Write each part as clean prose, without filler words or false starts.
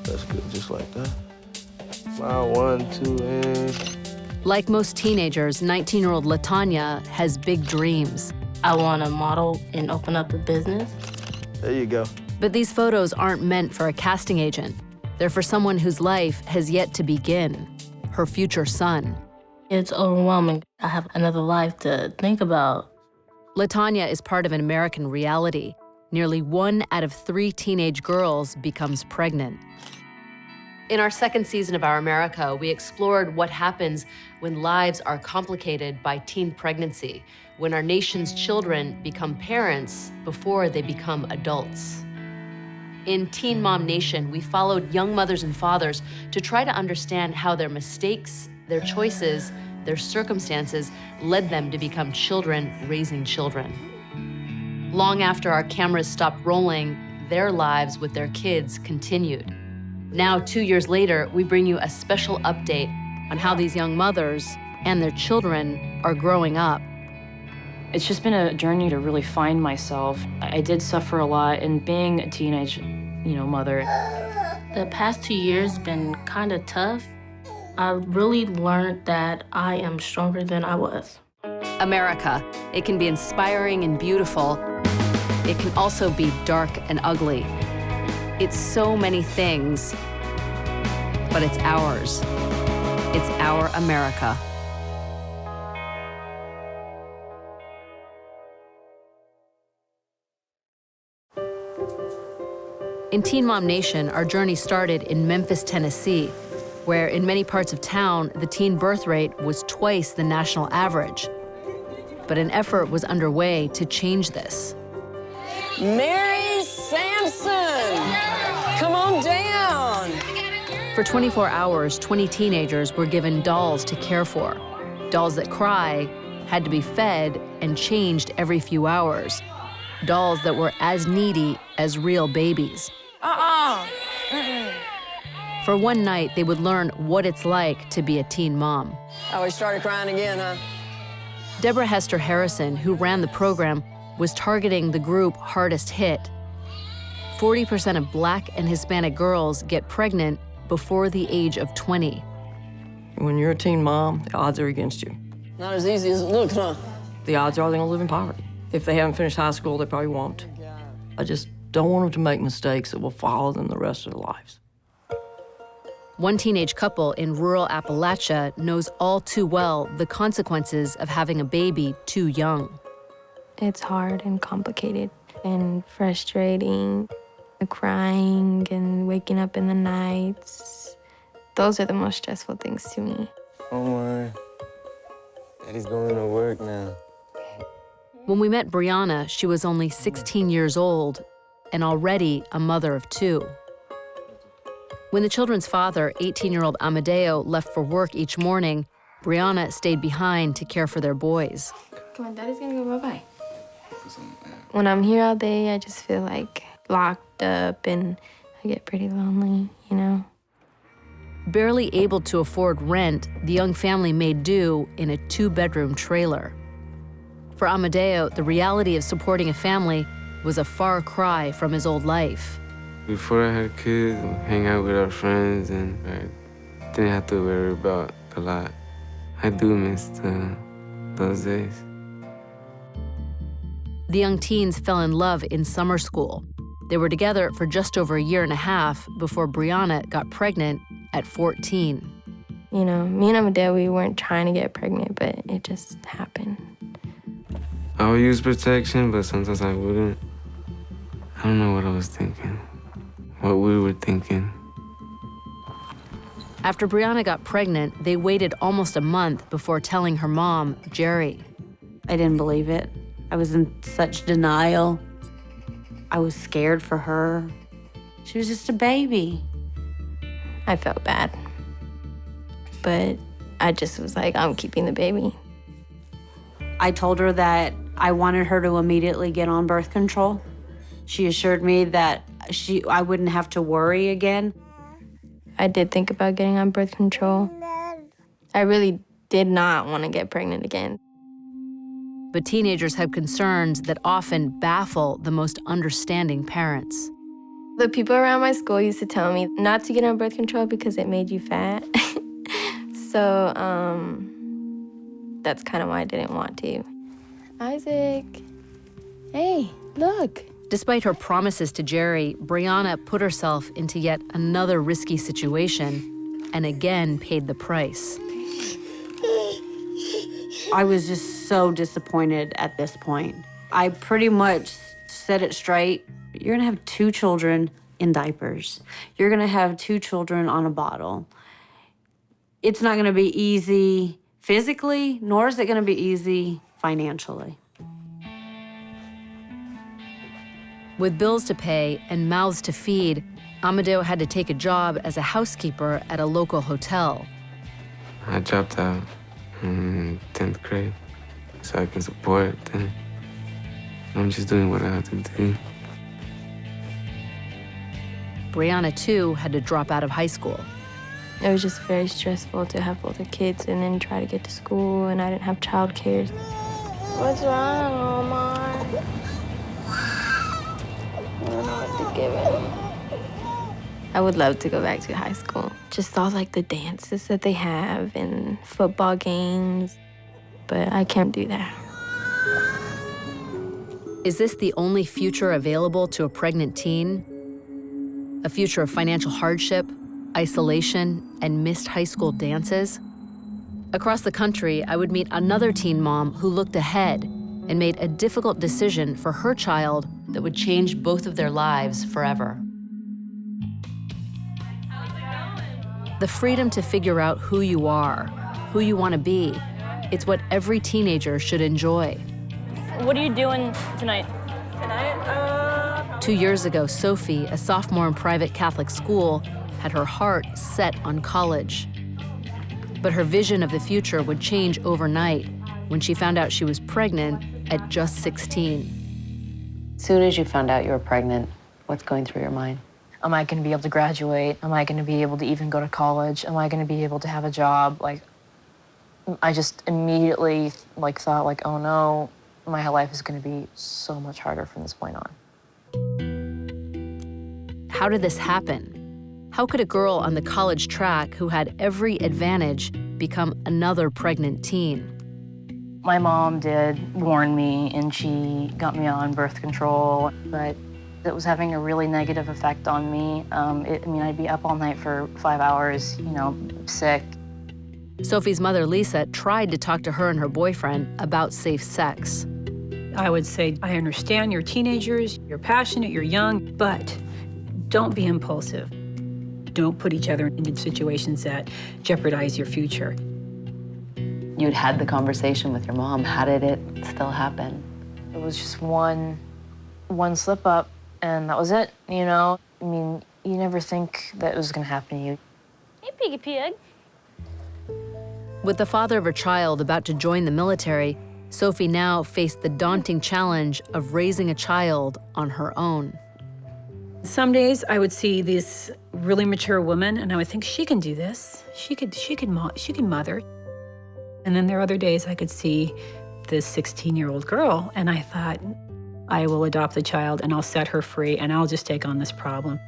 That's good, just like that. Smile, 1, 2, and... Like most teenagers, 19-year-old LaTanya has big dreams. I want to model and open up a business. There you go. But these photos aren't meant for a casting agent. They're for someone whose life has yet to begin, her future son. It's overwhelming. I have another life to think about. LaTanya is part of an American reality. Nearly 1 out of 3 teenage girls becomes pregnant. In our second season of Our America, we explored what happens when lives are complicated by teen pregnancy, when our nation's children become parents before they become adults. In Teen Mom Nation, we followed young mothers and fathers to try to understand how their mistakes, their choices, their circumstances led them to become children raising children. Long after our cameras stopped rolling, their lives with their kids continued. Now, 2 years later, we bring you a special update on how these young mothers and their children are growing up. It's just been a journey to really find myself. I did suffer a lot in being a teenage, mother. The past 2 years been kind of tough. I really learned that I am stronger than I was. America, it can be inspiring and beautiful. It can also be dark and ugly. It's so many things, but it's ours. It's our America. In Teen Mom Nation, our journey started in Memphis, Tennessee, where in many parts of town, the teen birth rate was twice the national average. But an effort was underway to change this. Mary Sampson, come on down. For 24 hours, 20 teenagers were given dolls to care for. Dolls that cry, had to be fed, and changed every few hours. Dolls that were as needy as real babies. For one night, they would learn what it's like to be a teen mom. Oh, we started crying again, huh? Deborah Hester Harrison, who ran the program, was targeting the group hardest hit. 40% of Black and Hispanic girls get pregnant before the age of 20. When you're a teen mom, the odds are against you. Not as easy as it looks, huh? The odds are they're gonna live in poverty. If they haven't finished high school, they probably won't. I just don't want them to make mistakes that will follow them the rest of their lives. One teenage couple in rural Appalachia knows all too well the consequences of having a baby too young. It's hard and complicated and frustrating. The crying and waking up in the nights. Those are the most stressful things to me. Don't worry. Daddy's going to work now. When we met Brianna, she was only 16 years old and already a mother of 2. When the children's father, 18-year-old Amadeo, left for work each morning, Brianna stayed behind to care for their boys. Come on, Daddy's gonna go bye-bye. When I'm here all day, I just feel like locked up and I get pretty lonely, Barely able to afford rent, the young family made do in a 2-bedroom trailer. For Amadeo, the reality of supporting a family was a far cry from his old life. Before I had kids, we hang out with our friends and I didn't have to worry about a lot. I do miss those days. The young teens fell in love in summer school. They were together for just over a year and a half before Brianna got pregnant at 14. Me and Amadeo, we weren't trying to get pregnant, but it just happened. I would use protection, but sometimes I wouldn't. I don't know what I was thinking, what we were thinking. After Brianna got pregnant, they waited almost a month before telling her mom, Jerry. I didn't believe it. I was in such denial. I was scared for her. She was just a baby. I felt bad. But I just was like, I'm keeping the baby. I told her that I wanted her to immediately get on birth control. She assured me that I wouldn't have to worry again. I did think about getting on birth control. I really did not want to get pregnant again. But teenagers have concerns that often baffle the most understanding parents. The people around my school used to tell me not to get on birth control because it made you fat. So that's kind of why I didn't want to. Isaac, hey, look. Despite her promises to Jerry, Brianna put herself into yet another risky situation and again paid the price. I was just so disappointed at this point. I pretty much set it straight. You're gonna have 2 children in diapers. You're gonna have 2 children on a bottle. It's not gonna be easy physically, nor is it gonna be easy financially. With bills to pay and mouths to feed, Amadeo had to take a job as a housekeeper at a local hotel. I dropped out in 10th grade so I can support them. I'm just doing what I have to do. Brianna, too, had to drop out of high school. It was just very stressful to have both the kids and then try to get to school, and I didn't have childcare. What's wrong, Omar? I don't know what to give him. I would love to go back to high school. Just all like the dances that they have and football games, but I can't do that. Is this the only future available to a pregnant teen? A future of financial hardship, isolation, and missed high school dances? Across the country, I would meet another teen mom who looked ahead and made a difficult decision for her child that would change both of their lives forever. The freedom to figure out who you are, who you want to be, it's what every teenager should enjoy. What are you doing tonight? 2 years ago, Sophie, a sophomore in private Catholic school, had her heart set on college. But her vision of the future would change overnight when she found out she was pregnant at just 16. As soon as you found out you were pregnant, what's going through your mind? Am I going to be able to graduate? Am I going to be able to even go to college? Am I going to be able to have a job? Like, I just immediately thought, oh no, my life is going to be so much harder from this point on. How did this happen? How could a girl on the college track who had every advantage become another pregnant teen? My mom did warn me, and she got me on birth control, but it was having a really negative effect on me. I'd be up all night for 5 hours, sick. Sophie's mother, Lisa, tried to talk to her and her boyfriend about safe sex. I would say, I understand you're teenagers, you're passionate, you're young, but don't be impulsive. Don't put each other into situations that jeopardize your future. You'd had the conversation with your mom. How did it still happen? It was just one slip up, and that was it, You never think that it was gonna happen to you. Hey, piggy pig. With the father of her child about to join the military, Sophie now faced the daunting challenge of raising a child on her own. Some days I would see this really mature woman, and I would think, she can do this. She could mother. And then there are other days I could see this 16-year-old girl, and I thought, I will adopt the child, and I'll set her free, and I'll just take on this problem.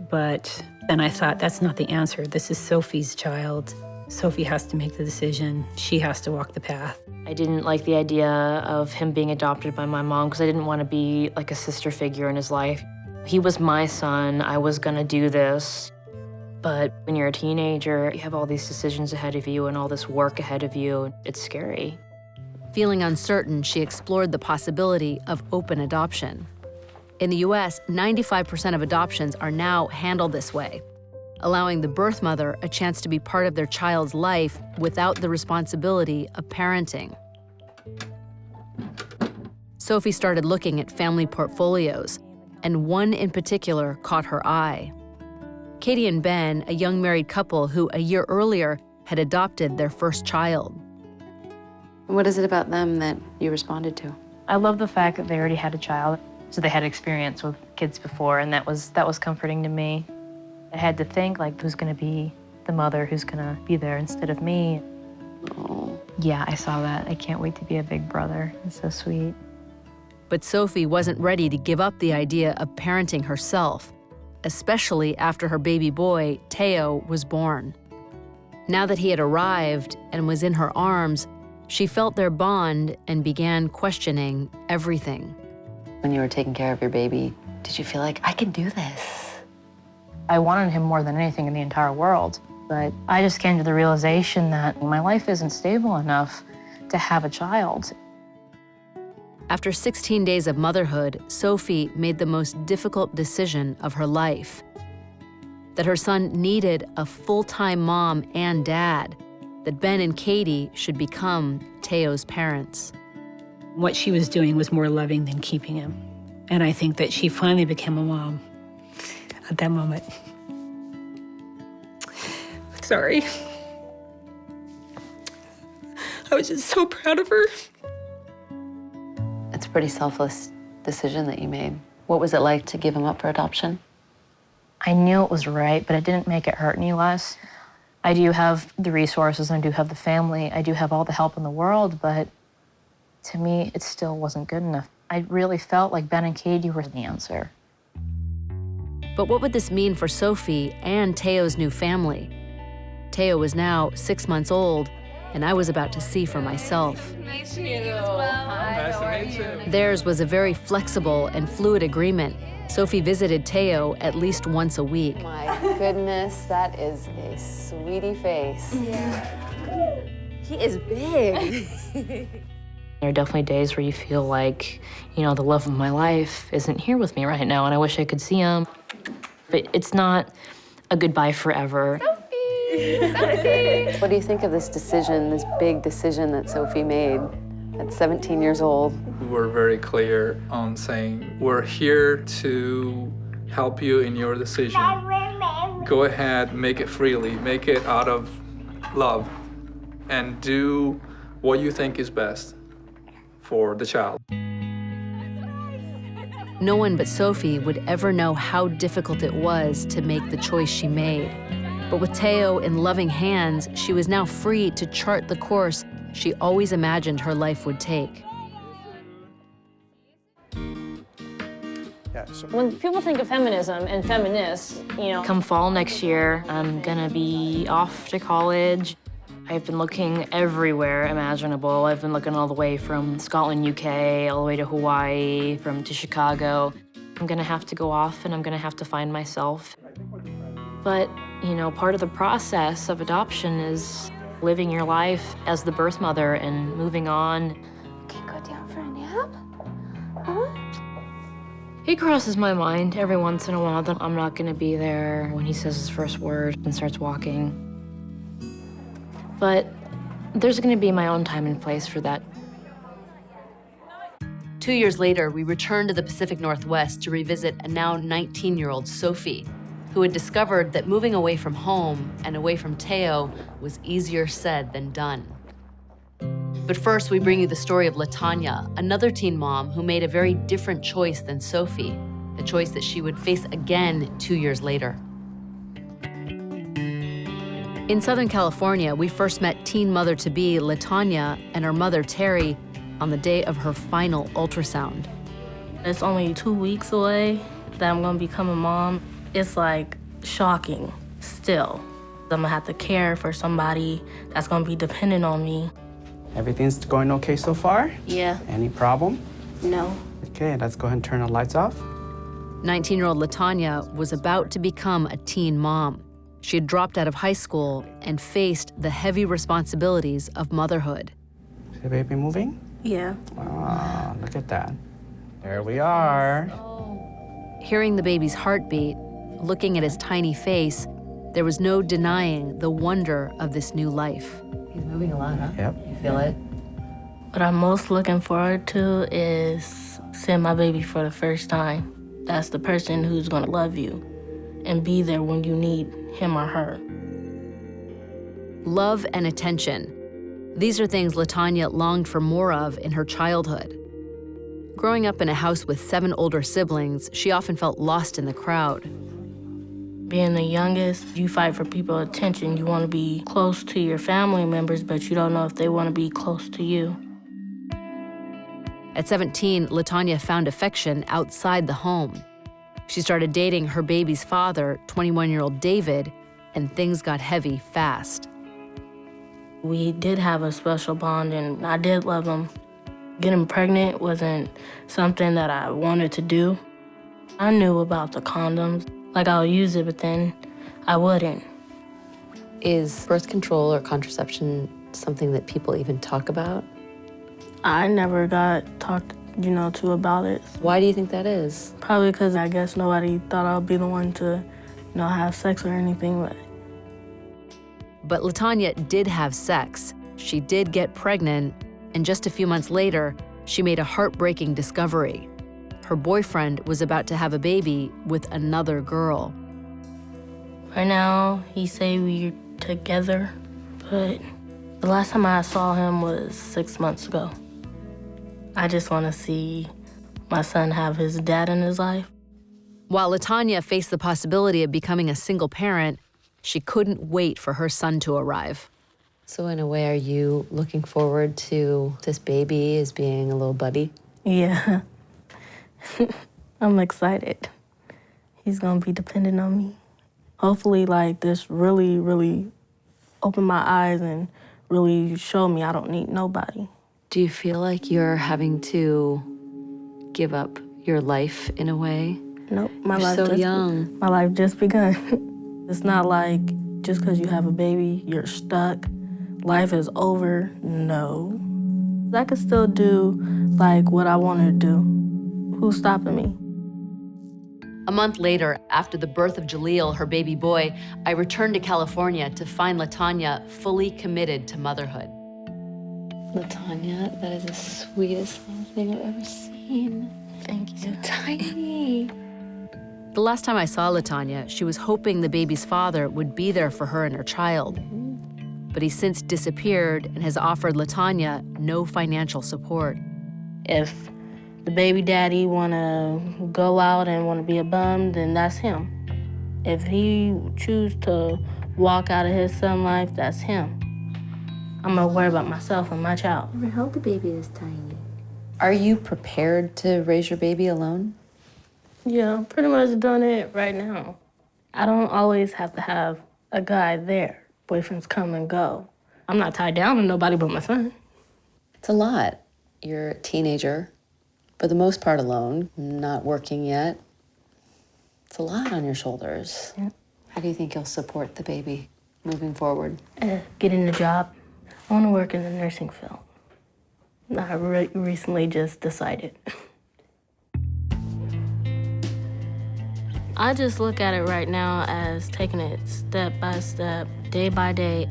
But then I thought, that's not the answer. This is Sophie's child. Sophie has to make the decision. She has to walk the path. I didn't like the idea of him being adopted by my mom because I didn't want to be like a sister figure in his life. He was my son. I was gonna do this. But when you're a teenager, you have all these decisions ahead of you and all this work ahead of you. It's scary. Feeling uncertain, she explored the possibility of open adoption. In the US, 95% of adoptions are now handled this way, allowing the birth mother a chance to be part of their child's life without the responsibility of parenting. Sophie started looking at family portfolios, and one in particular caught her eye. Katie and Ben, a young married couple who a year earlier had adopted their first child. What is it about them that you responded to? I love the fact that they already had a child, so they had experience with kids before, and that was comforting to me. I had to think, who's gonna be the mother, who's gonna be there instead of me. Oh. Yeah, I saw that. I can't wait to be a big brother. It's so sweet. But Sophie wasn't ready to give up the idea of parenting herself, especially after her baby boy, Teo, was born. Now that he had arrived and was in her arms, she felt their bond and began questioning everything. When you were taking care of your baby, did you feel like, I can do this? I wanted him more than anything in the entire world, but I just came to the realization that my life isn't stable enough to have a child. After 16 days of motherhood, Sophie made the most difficult decision of her life. That her son needed a full-time mom and dad, that Ben and Katie should become Teo's parents. What she was doing was more loving than keeping him. And I think that she finally became a mom at that moment. Sorry. I was just so proud of her. It's a pretty selfless decision that you made. What was it like to give him up for adoption? I knew it was right, but it didn't make it hurt any less. I do have the resources, and I do have the family. I do have all the help in the world, but to me, it still wasn't good enough. I really felt like Ben and Katie were the answer. But what would this mean for Sophie and Teo's new family? Teo was now 6 months old, and I was about to see for myself. Nice to meet you. Nice to meet you. Theirs was a very flexible and fluid agreement. Sophie visited Teo at least once a week. My goodness, that is a sweetie face. Yeah. He is big. There are definitely days where you feel like, the love of my life isn't here with me right now, and I wish I could see him. But it's not a goodbye forever. Sophie! What do you think of this decision, this big decision that Sophie made at 17 years old? We were very clear on saying, we're here to help you in your decision. Go ahead, make it freely, make it out of love, and do what you think is best for the child. No one but Sophie would ever know how difficult it was to make the choice she made. But with Teo in loving hands, she was now free to chart the course she always imagined her life would take. When people think of feminism and feminists, Come fall next year, I'm gonna be off to college. I've been looking everywhere imaginable. I've been looking all the way from Scotland, UK, all the way to Hawaii, to Chicago. I'm gonna have to go off and I'm gonna have to find myself. But, part of the process of adoption is living your life as the birth mother and moving on. Can go down for a nap? Huh? It crosses my mind every once in a while that I'm not gonna be there when he says his first word and starts walking. But there's gonna be my own time and place for that. 2 years later, we returned to the Pacific Northwest to revisit a now 19-year-old Sophie, who had discovered that moving away from home and away from Teo was easier said than done. But first, we bring you the story of LaTanya, another teen mom who made a very different choice than Sophie, a choice that she would face again 2 years later. In Southern California, we first met teen mother-to-be LaTanya and her mother, Terry, on the day of her final ultrasound. It's only 2 weeks away that I'm gonna become a mom. It's like shocking still. I'm gonna have to care for somebody that's gonna be dependent on me. Everything's going okay so far? Yeah. Any problem? No. Okay, let's go ahead and turn the lights off. 19-year-old LaTanya was about to become a teen mom. She had dropped out of high school and faced the heavy responsibilities of motherhood. Is the baby moving? Yeah. Ah, look at that. There we are. Hearing the baby's heartbeat, looking at his tiny face, there was no denying the wonder of this new life. He's moving a lot, huh? Yep. You feel it? What I'm most looking forward to is seeing my baby for the first time. That's the person who's gonna love you and be there when you need him or her. Love and attention. These are things LaTanya longed for more of in her childhood. Growing up in a house with 7 older siblings, she often felt lost in the crowd. Being the youngest, you fight for people's attention. You want to be close to your family members, but you don't know if they want to be close to you. At 17, LaTanya found affection outside the home. She started dating her baby's father, 21-year-old David, and things got heavy fast. We did have a special bond, and I did love him. Getting pregnant wasn't something that I wanted to do. I knew about the condoms. Like, I'll use it, but then I wouldn't. Is birth control or contraception something that people even talk about? I never got talked, to about it. Why do you think that is? Probably because I guess nobody thought I'd be the one to, have sex or anything. But LaTanya did have sex. She did get pregnant, and just a few months later, she made a heartbreaking discovery. Her boyfriend was about to have a baby with another girl. Right now, he say we're together, but the last time I saw him was 6 months ago. I just want to see my son have his dad in his life. While LaTanya faced the possibility of becoming a single parent, she couldn't wait for her son to arrive. So in a way, are you looking forward to this baby as being a little buddy? Yeah. I'm excited. He's gonna be dependent on me. Hopefully, this really, really opened my eyes and really showed me I don't need nobody. Do you feel like you're having to give up your life in a way? Nope, You're so young. My life just begun. It's not like just because you have a baby, you're stuck. Life is over. No. I can still do what I want to do. Who's stopping me? A month later, after the birth of Jaleel, her baby boy, I returned to California to find LaTanya fully committed to motherhood. LaTanya, that is the sweetest little thing I've ever seen. Thank you. So tiny. The last time I saw LaTanya, she was hoping the baby's father would be there for her and her child. But he's since disappeared and has offered LaTanya no financial support. If the baby daddy wanna go out and wanna be a bum, then that's him. If he choose to walk out of his son life, that's him. I'm gonna worry about myself and my child. I hope the baby is tiny. Are you prepared to raise your baby alone? Yeah, I'm pretty much doing it right now. I don't always have to have a guy there. Boyfriends come and go. I'm not tied down to nobody but my son. It's a lot. You're a teenager, for the most part alone, not working yet. It's a lot on your shoulders. Yeah. How do you think you'll support the baby moving forward? Getting a job. I want to work in the nursing field. I recently just decided. I just look at it right now as taking it step by step, day by day.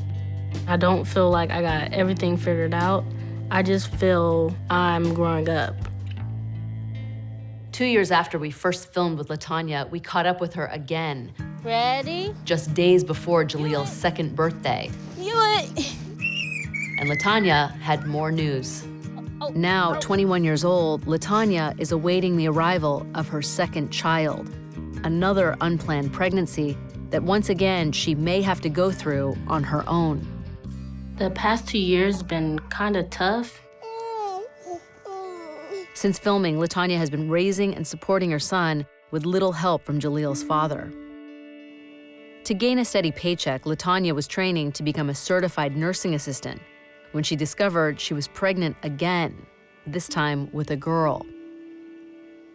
I don't feel like I got everything figured out. I just feel I'm growing up. 2 years after we first filmed with LaTanya, we caught up with her again. Ready? Just days before Jaleel's second birthday. And LaTanya had more news. Now, 21 years old, LaTanya is awaiting the arrival of her second child, another unplanned pregnancy that once again she may have to go through on her own. The past 2 years been kind of tough. Since filming, LaTanya has been raising and supporting her son with little help from Jaleel's father. To gain a steady paycheck, LaTanya was training to become a certified nursing assistant when she discovered she was pregnant again, this time with a girl.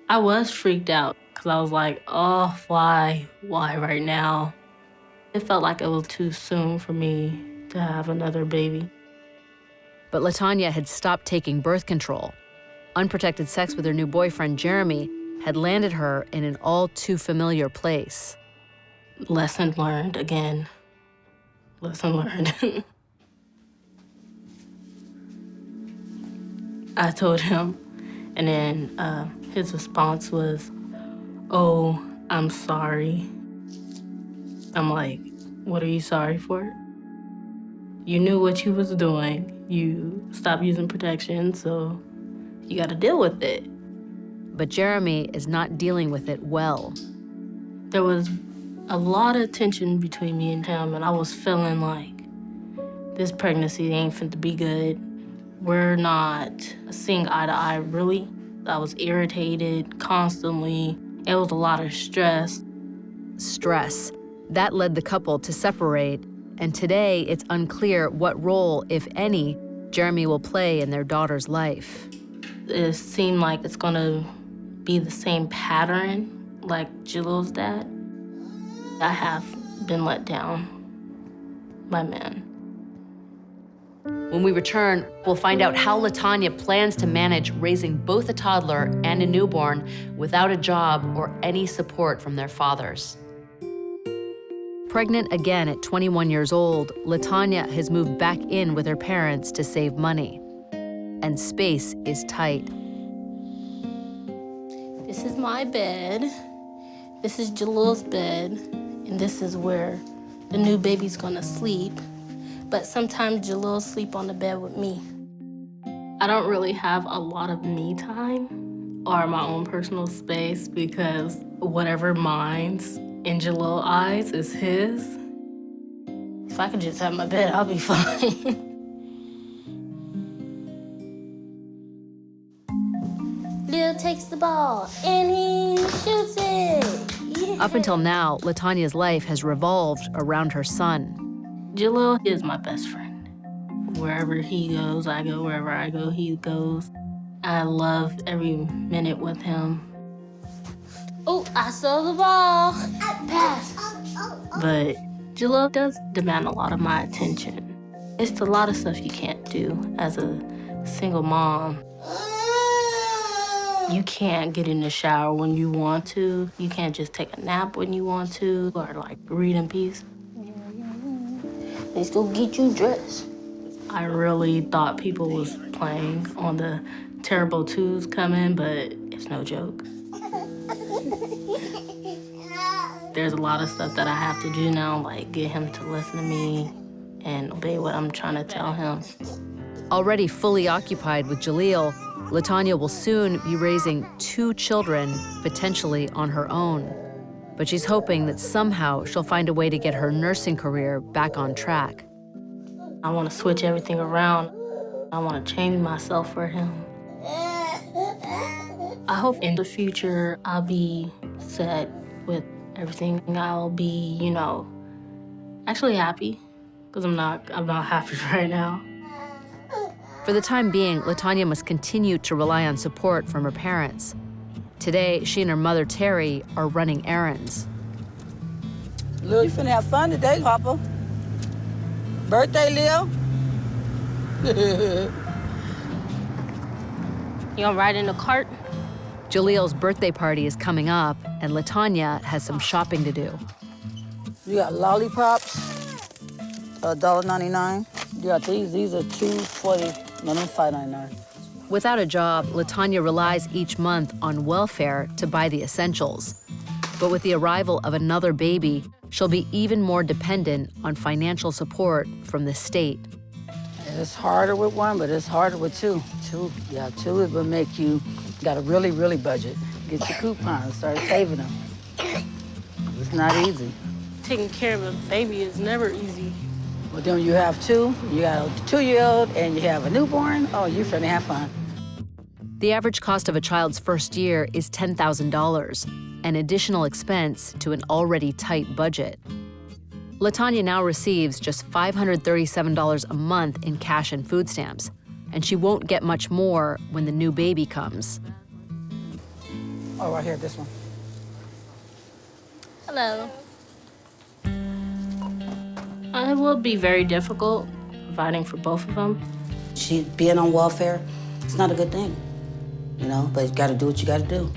I was freaked out because I was like, oh, why right now? It felt like it was too soon for me to have another baby. But LaTanya had stopped taking birth control. Unprotected sex with her new boyfriend, Jeremy, had landed her in an all too familiar place. Lesson learned again. Lesson learned. I told him, and then his response was, oh, I'm sorry. I'm like, what are you sorry for? You knew what you was doing. You stopped using protection, so you gotta deal with it. But Jeremy is not dealing with it well. There was a lot of tension between me and him, and I was feeling like this pregnancy ain't finna be good. We're not seeing eye to eye, really. I was irritated constantly. It was a lot of stress. Stress. That led the couple to separate, and today it's unclear what role, if any, Jeremy will play in their daughter's life. It seemed like it's gonna be the same pattern like Jalil's dad. I have been let down by men. When we return, we'll find out how LaTanya plans to manage raising both a toddler and a newborn without a job or any support from their fathers. Pregnant again at 21 years old, LaTanya has moved back in with her parents to save money. And space is tight. This is my bed. This is Jalil's bed. And this is where the new baby's gonna sleep. But sometimes Jalil sleep on the bed with me. I don't really have a lot of me time or my own personal space because whatever mine's in Jalil's eyes is his. If I could just have my bed, I'll be fine. Lil takes the ball and he shoots it. Yeah. Up until now, LaTanya's life has revolved around her son. Jalil is my best friend. Wherever he goes, I go. Wherever I go, he goes. I love every minute with him. Oh, I saw the ball. Pass. But Jalil does demand a lot of my attention. It's a lot of stuff you can't do as a single mom. You can't get in the shower when you want to. You can't just take a nap when you want to or like read in peace. Let's go get you dressed. I really thought people was playing on the terrible twos coming, but it's no joke. There's a lot of stuff that I have to do now, like get him to listen to me and obey what I'm trying to tell him. Already fully occupied with Jalil, LaTanya will soon be raising 2 children, potentially on her own. But she's hoping that somehow she'll find a way to get her nursing career back on track. I want to switch everything around. I want to change myself for him. I hope in the future I'll be set with everything. I'll be, actually happy, because I'm not happy right now. For the time being, LaTanya must continue to rely on support from her parents. Today, she and her mother, Terry, are running errands. Lil, you finna have fun today, Papa. Birthday, Lil? You gonna ride in the cart? Jalil's birthday party is coming up, and LaTanya has some shopping to do. You got lollipops, $1.99. You got these are $2.40. No, they're $5.99. Without a job, LaTanya relies each month on welfare to buy the essentials. But with the arrival of another baby, she'll be even more dependent on financial support from the state. It's harder with one, but it's harder with two. Two it will make you gotta really, really budget. Get your coupons, start saving them. It's not easy. Taking care of a baby is never easy. But then you have two, you got a 2-year-old and you have a newborn, oh, you're finna have fun. The average cost of a child's first year is $10,000, an additional expense to an already tight budget. LaTanya now receives just $537 a month in cash and food stamps, and she won't get much more when the new baby comes. Oh, right here, this one. Hello. It will be very difficult providing for both of them. She being on welfare, it's not a good thing, but you gotta do what you gotta do.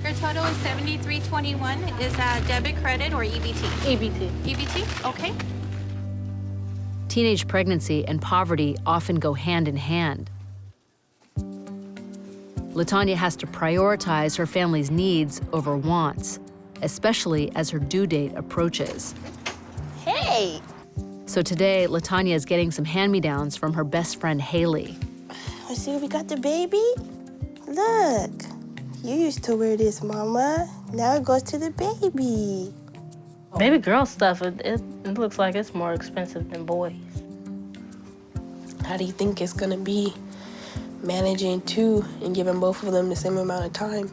Your total is $73.21. Is that debit, credit, or EBT? EBT. EBT, okay. Teenage pregnancy and poverty often go hand in hand. LaTanya has to prioritize her family's needs over wants, especially as her due date approaches. Hey! So today, LaTanya is getting some hand-me-downs from her best friend, Haley. Let's see if we got the baby. Look, you used to wear this, Mama. Now it goes to the baby. Baby girl stuff, it looks like it's more expensive than boys. How do you think it's gonna be managing two and giving both of them the same amount of time.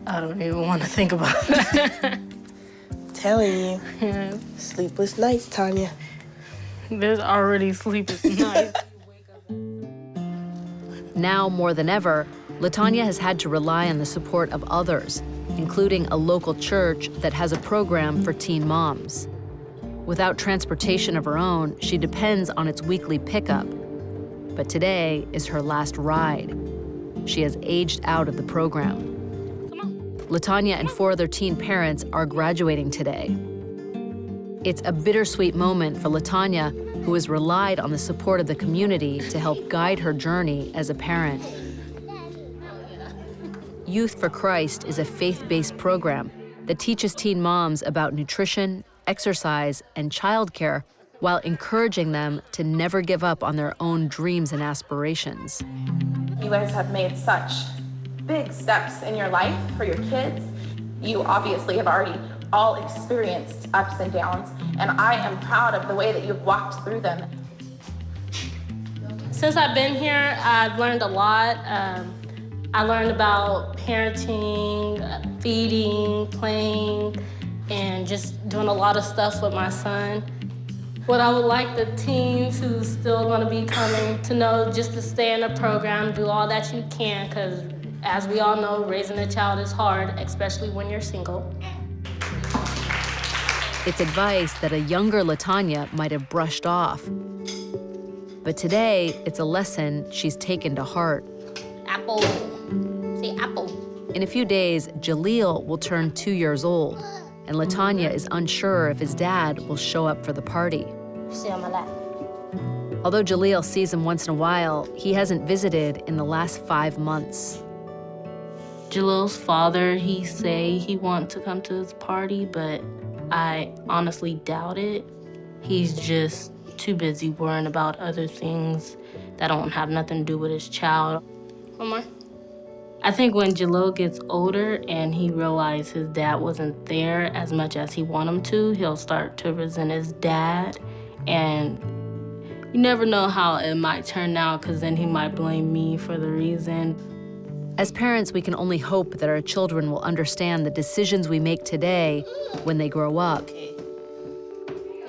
I don't even want to think about that. Telling you. Sleepless nights, Tanya. There's already sleepless nights. Now more than ever, LaTanya has had to rely on the support of others, including a local church that has a program for teen moms. Without transportation of her own, she depends on its weekly pickup. But today is her last ride. She has aged out of the program. LaTanya and 4 other teen parents are graduating today. It's a bittersweet moment for LaTanya, who has relied on the support of the community to help guide her journey as a parent. Youth for Christ is a faith-based program that teaches teen moms about nutrition, exercise, and childcare while encouraging them to never give up on their own dreams and aspirations. You guys have made such big steps in your life for your kids. You obviously have already all experienced ups and downs, and I am proud of the way that you've walked through them. Since I've been here, I've learned a lot. I learned about parenting, feeding, playing, and just doing a lot of stuff with my son. What I would like the teens who still want to be coming to know, just to stay in the program, do all that you can, because as we all know, raising a child is hard, especially when you're single. It's advice that a younger LaTanya might have brushed off. But today, it's a lesson she's taken to heart. Apple. Say apple. In a few days, Jaleel will turn 2 years old, and LaTanya is unsure if his dad will show up for the party. Sit on my lap. Although Jaleel sees him once in a while, he hasn't visited in the last 5 months. Jaleel's father, he say he wants to come to his party, but I honestly doubt it. He's just too busy worrying about other things that don't have nothing to do with his child. One more. I think when Jaleel gets older and he realizes his dad wasn't there as much as he wanted him to, he'll start to resent his dad. And you never know how it might turn out, because then he might blame me for the reason. As parents, we can only hope that our children will understand the decisions we make today when they grow up.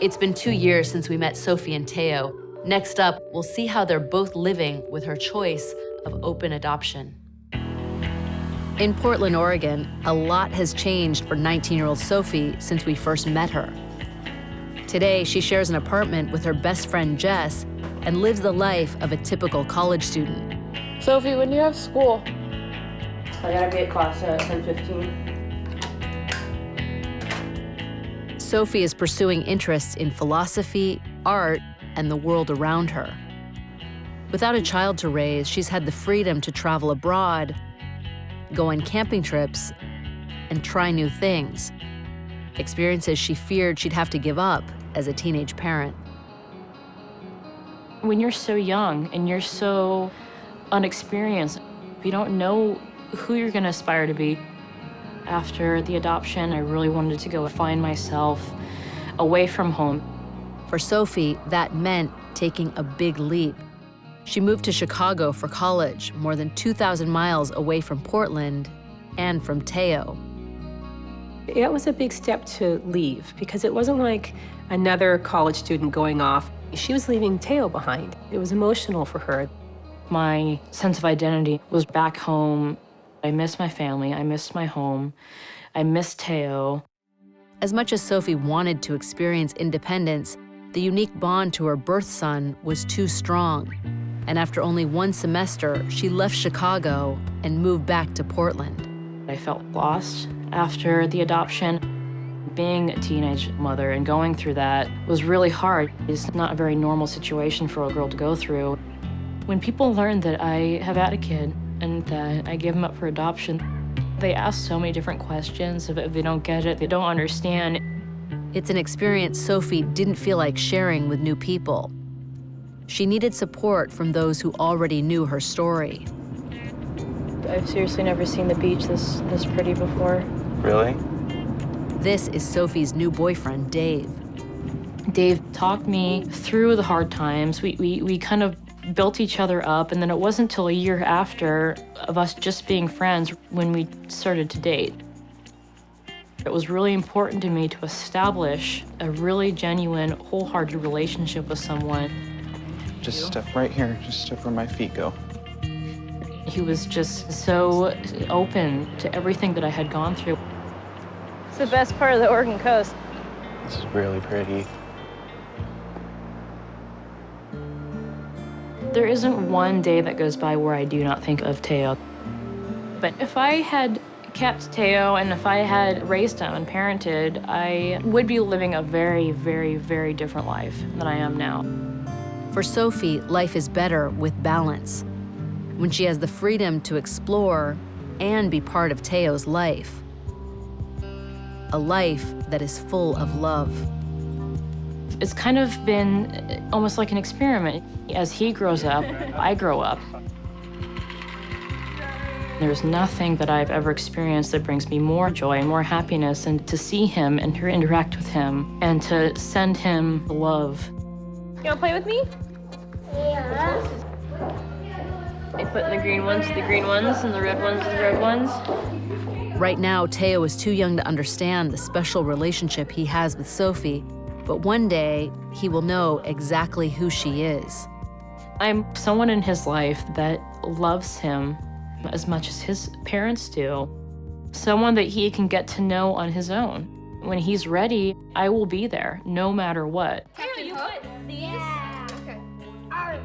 It's been 2 years since we met Sophie and Teo. Next up, we'll see how they're both living with her choice of open adoption. In Portland, Oregon, a lot has changed for 19-year-old Sophie since we first met her. Today, she shares an apartment with her best friend, Jess, and lives the life of a typical college student. Sophie, when do you have school? I gotta be at class at 10:15. Sophie is pursuing interests in philosophy, art, and the world around her. Without a child to raise, she's had the freedom to travel abroad, go on camping trips, and try new things. Experiences she feared she'd have to give up as a teenage parent. When you're so young and you're so unexperienced, you don't know who you're gonna aspire to be. After the adoption, I really wanted to go find myself away from home. For Sophie, that meant taking a big leap. She moved to Chicago for college, more than 2,000 miles away from Portland and from Teo. It was a big step to leave, because it wasn't like another college student going off. She was leaving Teo behind. It was emotional for her. My sense of identity was back home. I missed my family, I missed my home, I missed Teo. As much as Sophie wanted to experience independence, the unique bond to her birth son was too strong. And after only 1 semester, she left Chicago and moved back to Portland. I felt lost after the adoption. Being a teenage mother and going through that was really hard. It's not a very normal situation for a girl to go through. When people learn that I have had a kid and that I gave him up for adoption, they ask so many different questions. If they don't get it, they don't understand. It's an experience Sophie didn't feel like sharing with new people. She needed support from those who already knew her story. I've seriously never seen the beach this pretty before. Really? This is Sophie's new boyfriend, Dave. Dave talked me through the hard times. We kind of built each other up, and then it wasn't until a year after of us just being friends when we started to date. It was really important to me to establish a really genuine, wholehearted relationship with someone. Just step right here, just step where my feet go. He was just so open to everything that I had gone through. It's the best part of the Oregon coast. This is really pretty. There isn't one day that goes by where I do not think of Teo. But if I had kept Teo and if I had raised him and parented, I would be living a very, very, very different life than I am now. For Sophie, life is better with balance. When she has the freedom to explore and be part of Teo's life. A life that is full of love. It's kind of been almost like an experiment. As he grows up, I grow up. There's nothing that I've ever experienced that brings me more joy and more happiness than to see him and to interact with him and to send him love. You wanna play with me? Yeah. They put in the green ones and the red ones the red ones. Right now, Teo is too young to understand the special relationship he has with Sophie, but one day he will know exactly who she is. I'm someone in his life that loves him as much as his parents do. Someone that he can get to know on his own. When he's ready, I will be there, no matter what. Here, you put these. Yeah. Okay.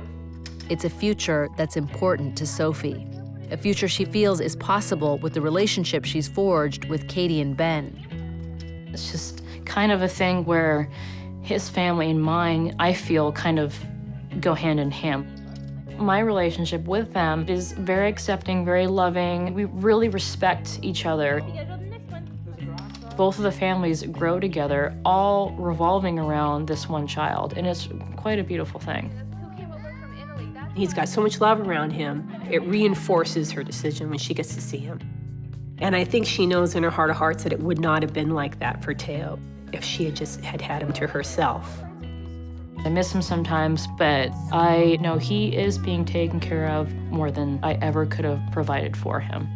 It's a future that's important to Sophie. A future she feels is possible with the relationship she's forged with Katie and Ben. It's just kind of a thing where his family and mine, I feel, kind of go hand in hand. My relationship with them is very accepting, very loving. We really respect each other. Both of the families grow together, all revolving around this one child, and it's quite a beautiful thing. He's got so much love around him, it reinforces her decision when she gets to see him. And I think she knows in her heart of hearts that it would not have been like that for Teo if she had just had him to herself. I miss him sometimes, but I know he is being taken care of more than I ever could have provided for him.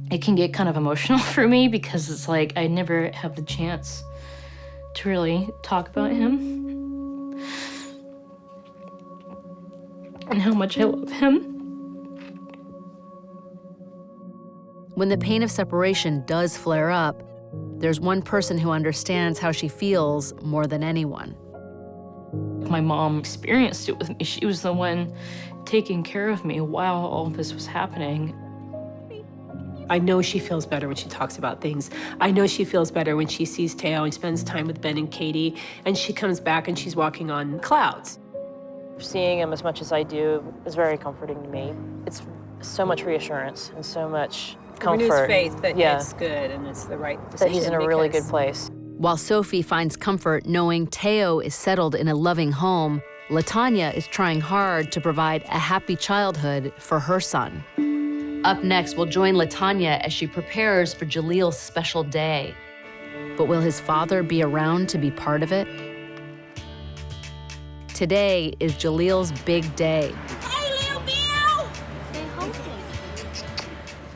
It can get kind of emotional for me because it's like I never have the chance to really talk about him and how much I love him. When the pain of separation does flare up, there's one person who understands how she feels more than anyone. My mom experienced it with me. She was the one taking care of me while all this was happening. I know she feels better when she talks about things. I know she feels better when she sees Teo and spends time with Ben and Katie, and she comes back and she's walking on clouds. Seeing him as much as I do is very comforting to me. It's so much reassurance and so much comfort. Renews faith that it's good and it's the right decision. That he's in a really good place. While Sophie finds comfort knowing Teo is settled in a loving home, LaTanya is trying hard to provide a happy childhood for her son. Up next, we'll join LaTanya as she prepares for Jaleel's special day. But will his father be around to be part of it? Today is Jaleel's big day. Hey, Lil Bill!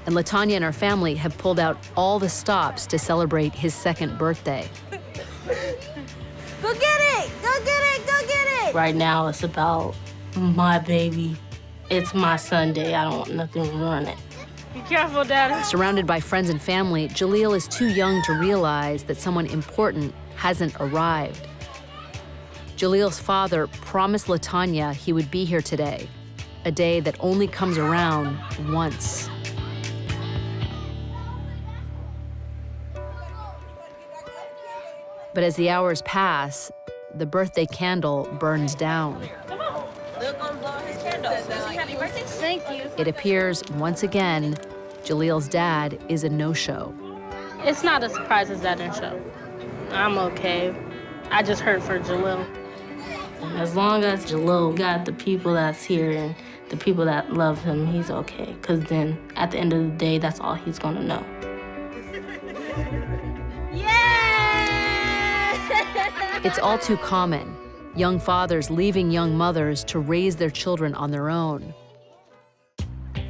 And LaTanya and her family have pulled out all the stops to celebrate his second birthday. Go get it! Go get it! Go get it! Right now, it's about my baby. It's my Sunday. I don't want nothing running. Be careful, Dad. Surrounded by friends and family, Jaleel is too young to realize that someone important hasn't arrived. Jaleel's father promised LaTanya he would be here today, a day that only comes around once. But as the hours pass, the birthday candle burns down. Thank you. It appears, once again, Jaleel's dad is a no-show. It's not a surprise his dad didn't show. I'm okay. I just hurt for Jaleel. As long as Jaleel got the people that's here and the people that love him, he's okay. Because then, at the end of the day, that's all he's going to know. Yeah! It's all too common, young fathers leaving young mothers to raise their children on their own.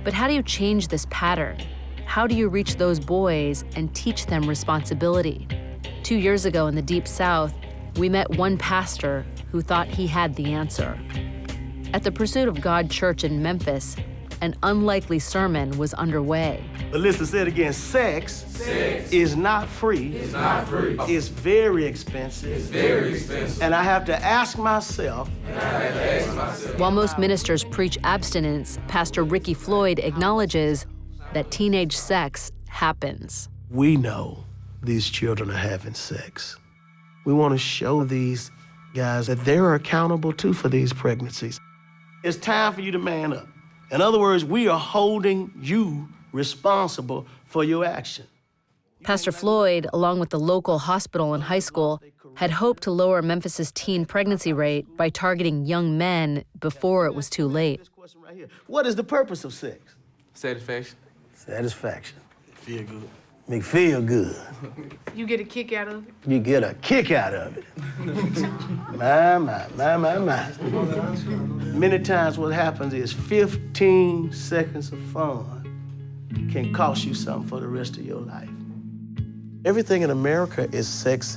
But how do you change this pattern? How do you reach those boys and teach them responsibility? 2 years ago in the Deep South, we met one pastor who thought he had the answer. At the Pursuit of God Church in Memphis, an unlikely sermon was underway. But listen, say it again, sex is not free. It's not free. It's very expensive. It's very expensive. And I have to ask myself. While most ministers preach abstinence, Pastor Ricky Floyd acknowledges that teenage sex happens. We know these children are having sex. We want to show these guys that they're accountable too for these pregnancies. It's time for you to man up. In other words, we are holding you responsible for your action. Pastor Floyd, along with the local hospital and high school, had hoped to lower Memphis's teen pregnancy rate by targeting young men before it was too late. What is the purpose of sex? Satisfaction. Satisfaction. Feel good. Make feel good. You get a kick out of it? You get a kick out of it. My. Many times what happens is 15 seconds of fun can cost you something for the rest of your life. Everything in America is sex.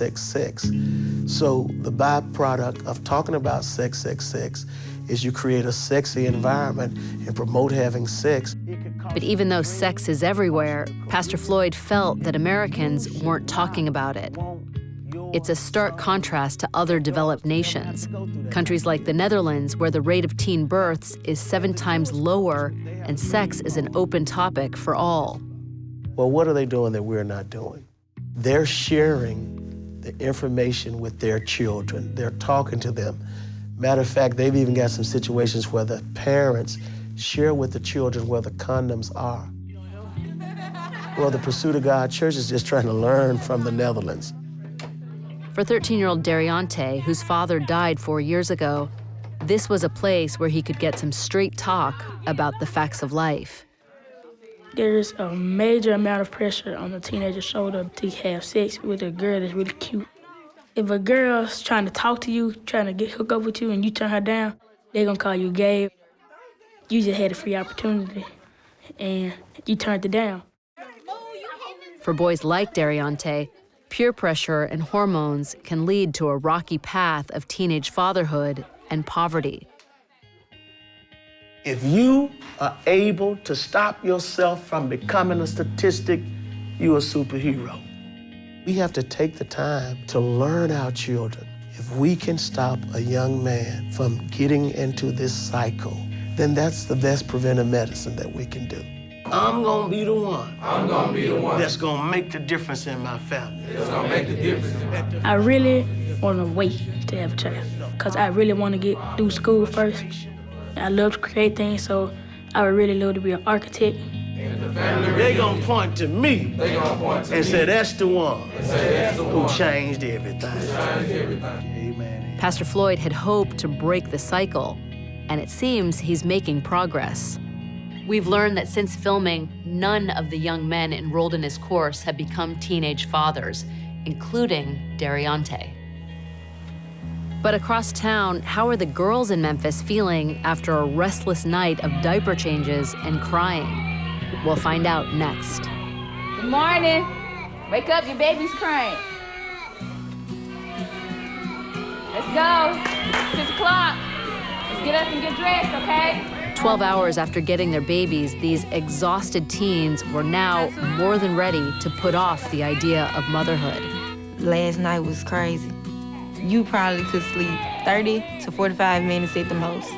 So the byproduct of talking about sex is you create a sexy environment and promote having sex. But even though sex is everywhere, Pastor Floyd felt that Americans weren't talking about it. It's a stark contrast to other developed nations. Countries like the Netherlands, where the rate of teen births is 7 times lower and sex is an open topic for all. Well, what are they doing that we're not doing? They're sharing the information with their children. They're talking to them. Matter of fact, they've even got some situations where the parents share with the children where the condoms are. Well, the Pursuit of God Church is just trying to learn from the Netherlands. For 13-year-old Dariante, whose father died 4 years ago, this was a place where he could get some straight talk about the facts of life. There's a major amount of pressure on the teenager's shoulder to have sex with a girl that's really cute. If a girl's trying to talk to you, trying to get hooked up with you, and you turn her down, they're gonna call you gay. You just had a free opportunity, and you turned it down. For boys like Dariante, peer pressure and hormones can lead to a rocky path of teenage fatherhood and poverty. If you are able to stop yourself from becoming a statistic, you're a superhero. We have to take the time to learn our children. If we can stop a young man from getting into this cycle, then that's the best preventive medicine that we can do. I'm gonna be the one. I'm gonna be the one. That's gonna make the difference in my family. It's gonna make the difference. I really want to wait to have a child, because I really want to get through school first. I love to create things, so I would really love to be an architect. They gonna point to me and say, that's the one who changed everything. Amen. Pastor Floyd had hoped to break the cycle, and it seems he's making progress. We've learned that since filming, none of the young men enrolled in his course have become teenage fathers, including Dariante. But across town, how are the girls in Memphis feeling after a restless night of diaper changes and crying? We'll find out next. Good morning. Wake up, your baby's crying. Let's go. 6 o'clock. Let's get up and get dressed, okay? 12 hours after getting their babies, these exhausted teens were now more than ready to put off the idea of motherhood. Last night was crazy. You probably could sleep 30 to 45 minutes at the most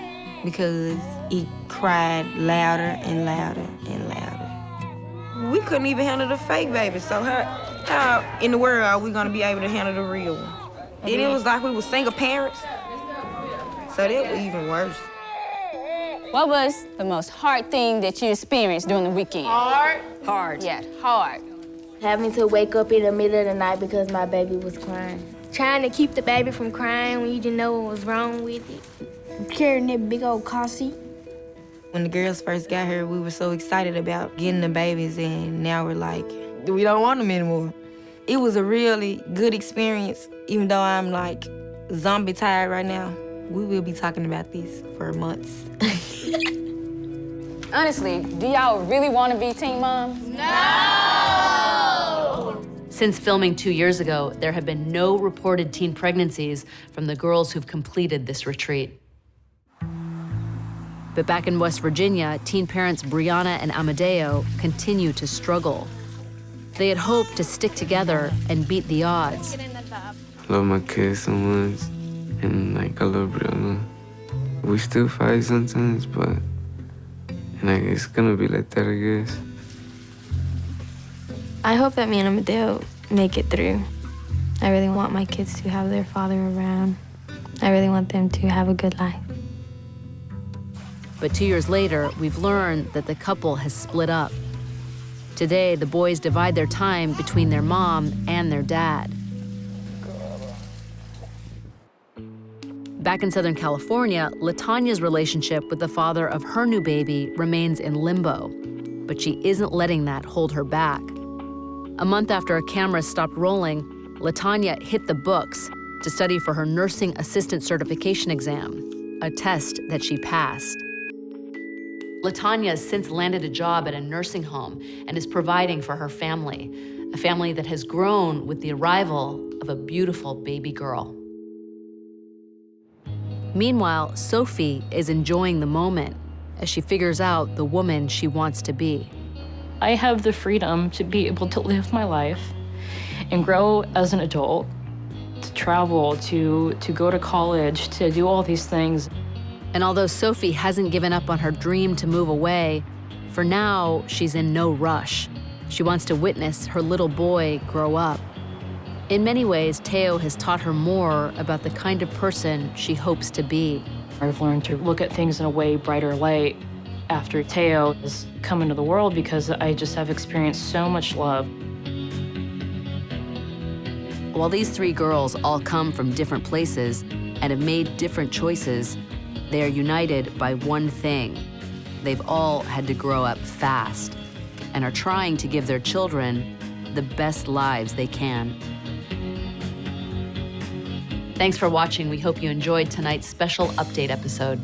because it cried louder and louder and louder. We couldn't even handle the fake baby, so how in the world are we gonna be able to handle the real one? Then it was like we were single parents, so that was even worse. What was the most hard thing that you experienced during the weekend? Hard. Yeah, hard. Having to wake up in the middle of the night because my baby was crying. Trying to keep the baby from crying when you didn't know what was wrong with it. Carrying that big old car seat. When the girls first got here, we were so excited about getting the babies, and now we're like, we don't want them anymore. It was a really good experience, even though I'm like zombie tired right now. We will be talking about this for months. Honestly, do y'all really want to be teen moms? No! Since filming 2 years ago, there have been no reported teen pregnancies from the girls who've completed this retreat. But back in West Virginia, teen parents Brianna and Amadeo continue to struggle. They had hoped to stick together and beat the odds. I love my kids so much, and like I love Brianna. We still fight sometimes, but it's gonna be like that, I guess. I hope that me and Amadeo make it through. I really want my kids to have their father around. I really want them to have a good life. But 2 years later, we've learned that the couple has split up. Today, the boys divide their time between their mom and their dad. Back in Southern California, LaTanya's relationship with the father of her new baby remains in limbo, but she isn't letting that hold her back. A month after her camera stopped rolling, LaTanya hit the books to study for her nursing assistant certification exam, a test that she passed. LaTanya has since landed a job at a nursing home and is providing for her family, a family that has grown with the arrival of a beautiful baby girl. Meanwhile, Sophie is enjoying the moment as she figures out the woman she wants to be. I have the freedom to be able to live my life and grow as an adult, to travel, to go to college, to do all these things. And although Sophie hasn't given up on her dream to move away, for now, she's in no rush. She wants to witness her little boy grow up. In many ways, Teo has taught her more about the kind of person she hopes to be. I've learned to look at things in a way brighter light after Teo has come into the world because I just have experienced so much love. While these three girls all come from different places and have made different choices, they are united by one thing. They've all had to grow up fast and are trying to give their children the best lives they can. Thanks for watching. We hope you enjoyed tonight's special update episode.